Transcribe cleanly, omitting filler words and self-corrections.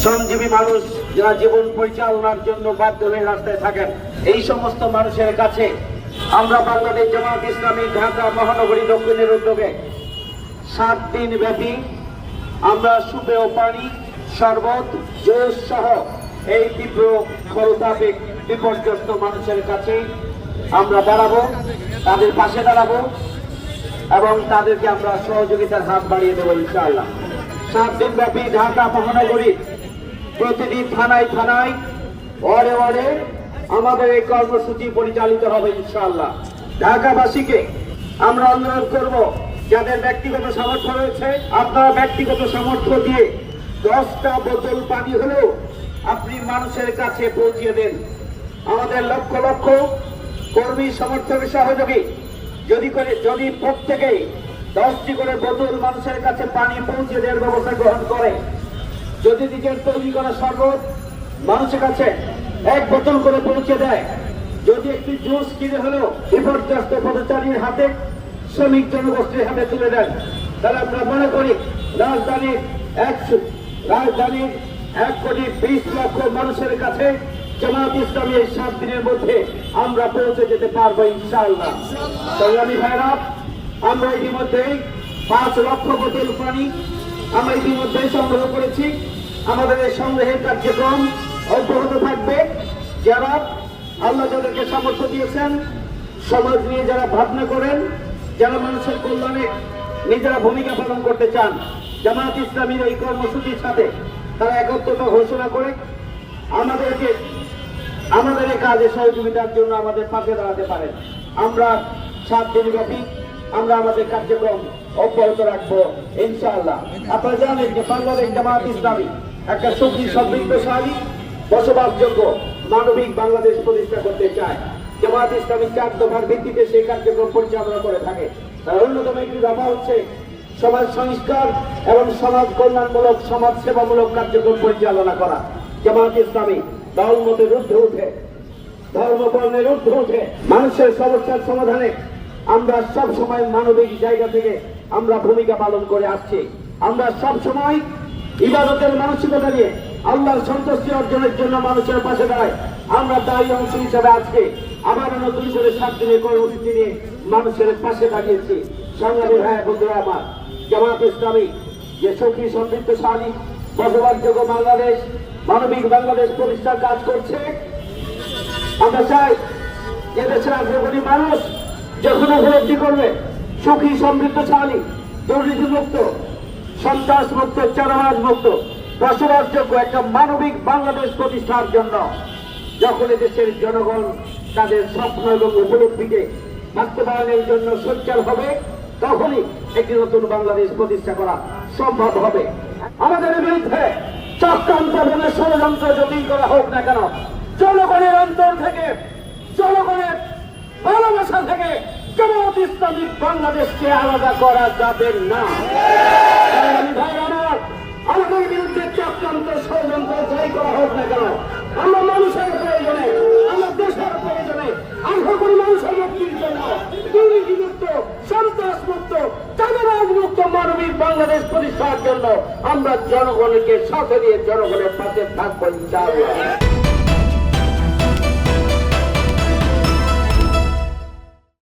শ্রমজীবী মানুষ যারা জীবন পরিচালনার জন্য বাধ্য হয়ে রাস্তায় থাকেন, এই সমস্ত মানুষের কাছে আমরা বাংলাদেশ জামায়াত ইসলামী ঢাকা মহানগরী দক্ষিণের উদ্যোগে 7 দিন ব্যাপী আমরা সুপেয় পানি, শরবত, জুস সহ এই তীব্র খরতাপে বিপর্যস্ত মানুষের কাছে আমরা দাঁড়াবো, তাদের পাশে দাঁড়াবো এবং তাদেরকে আমরা সহযোগিতার হাত বাড়িয়ে দেবো ইনশাআল্লাহ। 7 দিন ব্যাপী ঢাকা মহানগরী প্রতিটি থানায় থানায়, ওয়ার্ডে ওয়ার্ডে আমাদের এই কর্মসূচি পরিচালিত হবে ইনশাআল্লাহ। ঢাকাবাসীকে আমরা অনুরোধ করব, যাদের ব্যক্তিগত সামর্থ্য রয়েছে, আপনারা ব্যক্তিগত সামর্থ্য দিয়ে 10টা বোতল পানি হলেও আপনি মানুষের কাছে পৌঁছে দেন। আমাদের লক্ষ লক্ষ কর্মী সমর্থক সহযোগী যদি প্রত্যেকেই 10টি করে বোতল মানুষের কাছে পানি পৌঁছে দেওয়ার ব্যবস্থা গ্রহণ করে, যদি নিজের তৈরি করা শরবত মানুষের কাছে 1 বোতল করে পৌঁছে দেয়, যদি একটি জুস কিনে হলেও বিপর্যস্ত পথচারীর হাতে, শ্রমিক জনগোষ্ঠীর হাতে তুলে দেন, তাহলে আমরা মনে করি রাজধানীর 1,20,00,000 মানুষের কাছে জামায়াত ইসলামী এই 7 দিনের মধ্যে আমরা পৌঁছে যেতে পারবো ইনশাআল্লাহ। সংগ্রামী ভাইরা, আমরা ইতিমধ্যেই 5 লক্ষ বোতল পানি আমরা ইতিমধ্যেই সংগ্রহ করেছি। আমাদের এই সংগ্রহের কার্যক্রম অব্যাহত থাকবে। যারা আল্লাহ যাদেরকে সামর্থ্য দিয়েছেন, সমাজ নিয়ে যারা ভাবনা করেন, যারা মানুষের কল্যাণে নিজেরা ভূমিকা পালন করতে চান, জামায়াত ইসলামীর এই কর্মসূচির সাথে তারা একত্রতা ঘোষণা করে আমাদের এই কাজে সহযোগিতার জন্য আমাদের পাশে দাঁড়াতে পারেন। আমরা 7 দিন ব্যাপী আমরা আমাদের কার্যক্রম অব্যাহত রাখবো ইনশাআল্লাহ। আপনারা জানেন যে বাংলাদেশ জামায়াত ইসলামী একটা সুখী, সমৃদ্ধশালী, বসবাসযোগ্য মানবিক বাংলাদেশ প্রতিষ্ঠা করতে চায়। জামায়াত ইসলামী 4 দফার ভিত্তিতে সেই কার্যক্রম পরিচালনা করে থাকে। তার অন্যতম একটি দফা হচ্ছে সমাজ সংস্কার এবং সমাজ কল্যাণমূলক, সমাজ সেবামূলক কার্যক্রম পরিচালনা করা। জামায়াত ইসলামী দলমতের ঊর্ধ্বে উঠে, ধর্মবর্ণের ঊর্ধ্বে উঠে মানুষের সমস্যার সমাধানে আমরা সব সময় মানবিক জায়গা থেকে আমরা ভূমিকা পালন করে আসছি। আমরা সব সময় ইবাদতের মানসিকতা নিয়ে আল্লাহর সন্তুষ্টি অর্জনের জন্য মানুষের পাশে দাঁড়াই। আমরা তারই অংশ হিসাবে আজকে আবার নতুন করে 7 দিনের কর্মসূচি নিয়ে মানুষের পাশে দাঁড়িয়েছি। সংগ্রামী ভাই বন্ধুরা আমার, জামায়াত ইসলামী যে সুখী, সমৃদ্ধশালী, বসবাসযোগ্য বাংলাদেশ, মানবিক বাংলাদেশ প্রতিষ্ঠার কাজ করছে, আমরা চাই যে দেশের আগ্রহী মানুষ যখন উপলব্ধি করবে সুখী, সমৃদ্ধশালী, দুর্নীতিমুক্ত, সন্ত্রাসমুক্ত, চাঁদাবাজ মুক্ত, বসবাসযোগ্য একটা মানবিক বাংলাদেশ প্রতিষ্ঠার জন্য, যখন দেশের জনগণ তাদের স্বপ্ন এবং উপলব্ধিকে বাস্তবায়নের জন্য সোচ্চার হবে, তখনই একটি নতুন বাংলাদেশ প্রতিষ্ঠা করা সম্ভব হবে। আমাদের বিরুদ্ধে চক্রান্ত বলে ষড়যন্ত্র যতই করা হোক না কেন, জনগণের অন্তর থেকে, জনগণের ভালোবাসা থেকে জামায়াত ইসলামী বাংলাদেশকে আলাদা করা যাবে না। আমাদের বিরুদ্ধে চক্রান্ত, ষড়যন্ত্র যাই করা হোক না কেন, আমরা মানুষের প্রয়োজনে, আমরা দেশের প্রয়োজনে, আমরা কোন মানুষের মুক্তির জন্য দুর্নীতিমুক্ত, সন্ত্রাসমুক্ত, চাঁদাবাজ মুক্ত মানবিক বাংলাদেশ প্রতিষ্ঠার জন্য আমরা জনগণকে সাথে নিয়ে জনগণের পাশে থাকবো ইনশাআল্লাহ।